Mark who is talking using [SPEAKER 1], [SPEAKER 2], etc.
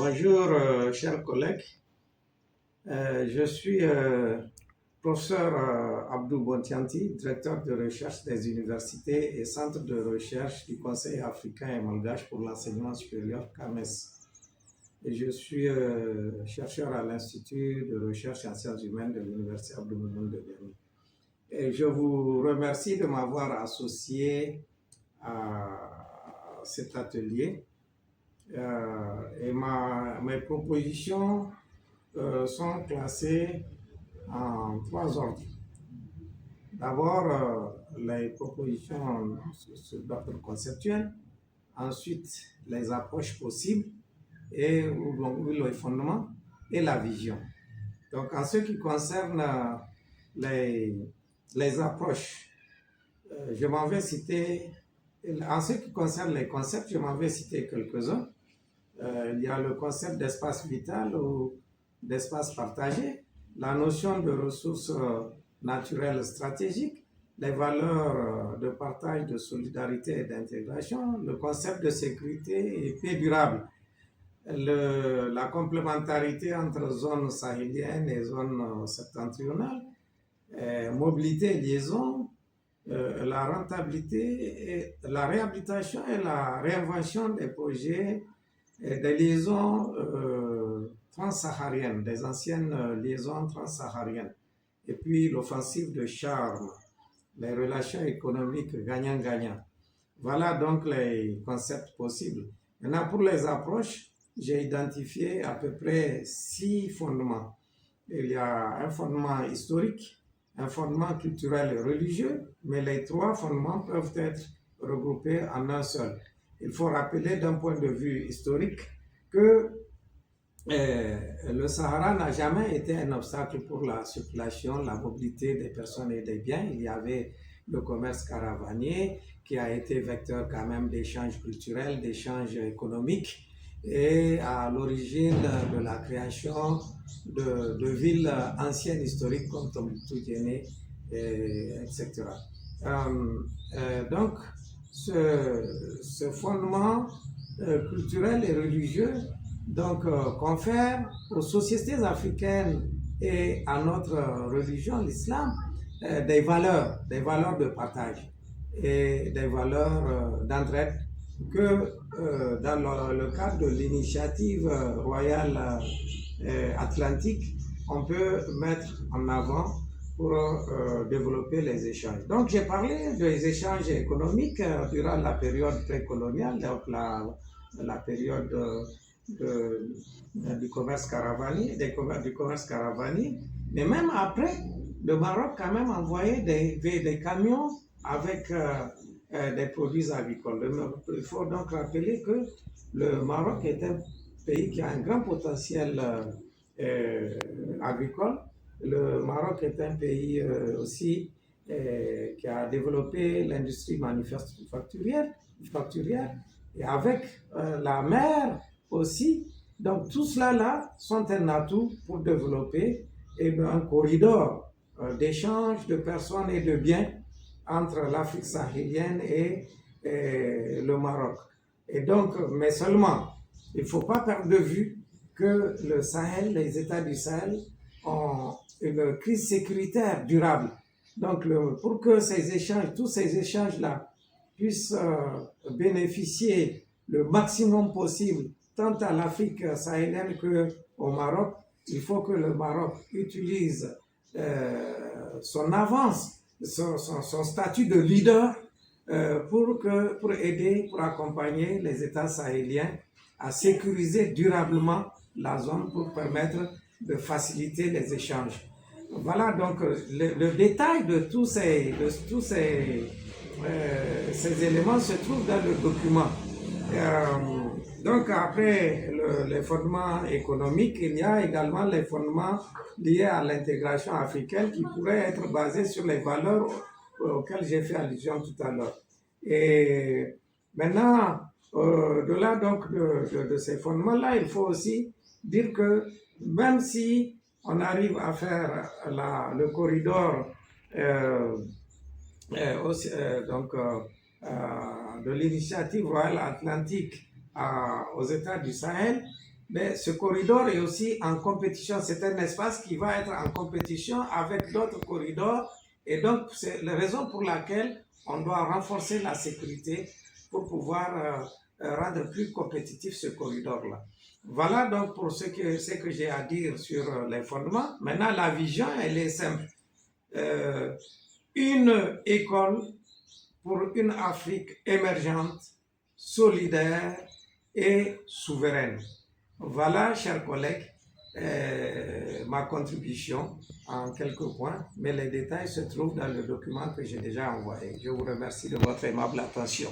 [SPEAKER 1] Bonjour, chers collègues. Je suis professeur Abdou Bontianti, directeur de recherche des universités et centre de recherche du Conseil africain et malgache pour l'enseignement supérieur CAMES. Et je suis chercheur à l'Institut de recherche en sciences humaines de l'Université Abdou Moumoun de Niamey. Et je vous remercie de m'avoir associé à cet atelier. Mes propositions sont classées en trois ordres. D'abord, les propositions d'ordre conceptuel, ensuite les approches possibles et les fondements et la vision. Donc, en ce qui concerne les approches, je m'en vais citer, en ce qui concerne les concepts, je m'en vais citer quelques-uns. Il y a le concept d'espace vital ou d'espace partagé, la notion de ressources naturelles stratégiques, les valeurs de partage, de solidarité et d'intégration, le concept de sécurité et paix durable, la complémentarité entre zones sahéliennes et zones septentrionales, mobilité et liaison, la rentabilité, et la réhabilitation et la réinvention des projets des liaisons transsahariennes, des anciennes liaisons transsahariennes. Et puis l'offensive de charme, les relations économiques gagnant-gagnant. Voilà donc les concepts possibles. Maintenant, pour les approches, j'ai identifié à peu près 6 fondements. Il y a un fondement historique, un fondement culturel et religieux, mais les 3 fondements peuvent être regroupés en un seul. Il faut rappeler d'un point de vue historique que le Sahara n'a jamais été un obstacle pour la circulation, la mobilité des personnes et des biens. Il y avait le commerce caravanier qui a été vecteur quand même d'échanges culturels, d'échanges économiques et à l'origine de la création de villes anciennes historiques comme Tombouctou-Diéné, etc. Donc, ce fondement culturel et religieux confère aux sociétés africaines et à notre religion, l'islam, des valeurs de partage et des valeurs d'entraide que dans le cadre de l'initiative royale atlantique, on peut mettre en avant pour développer les échanges. Donc j'ai parlé des échanges économiques durant la période précoloniale, donc la période du commerce caravanier, mais même après, le Maroc quand même envoyé des camions avec des produits agricoles. Il faut donc rappeler que le Maroc est un pays qui a un grand potentiel agricole. Le Maroc est un pays aussi qui a développé l'industrie manufacturière et avec la mer aussi. Donc tout cela là sont un atout pour développer un corridor d'échange de personnes et de biens entre l'Afrique sahélienne et le Maroc. Et donc, mais seulement, il ne faut pas perdre de vue que le Sahel, les États du Sahel ont une crise sécuritaire durable. Donc, pour que tous ces échanges-là puissent bénéficier le maximum possible tant à l'Afrique sahélienne qu'au Maroc, il faut que le Maroc utilise son avance, son statut de leader pour aider, pour accompagner les États sahéliens à sécuriser durablement la zone pour permettre de faciliter les échanges. Voilà donc le détail de tous ces éléments se trouve dans le document. Donc après les fondements économiques, il y a également les fondements liés à l'intégration africaine qui pourraient être basés sur les valeurs auxquelles j'ai fait allusion tout à l'heure. Et maintenant, au-delà donc de ces fondements-là, il faut aussi dire que même si on arrive à faire le corridor de l'initiative royale atlantique aux États du Sahel, Mais ce corridor est aussi en compétition. C'est un espace qui va être en compétition avec d'autres corridors. Et donc, c'est la raison pour laquelle on doit renforcer la sécurité pour pouvoir rendre plus compétitif ce corridor-là. Voilà donc pour ce que j'ai à dire sur les fondements. Maintenant, la vision, elle est simple. Une école pour une Afrique émergente, solidaire et souveraine. Voilà, chers collègues, ma contribution en quelques points, mais les détails se trouvent dans le document que j'ai déjà envoyé. Je vous remercie de votre aimable attention.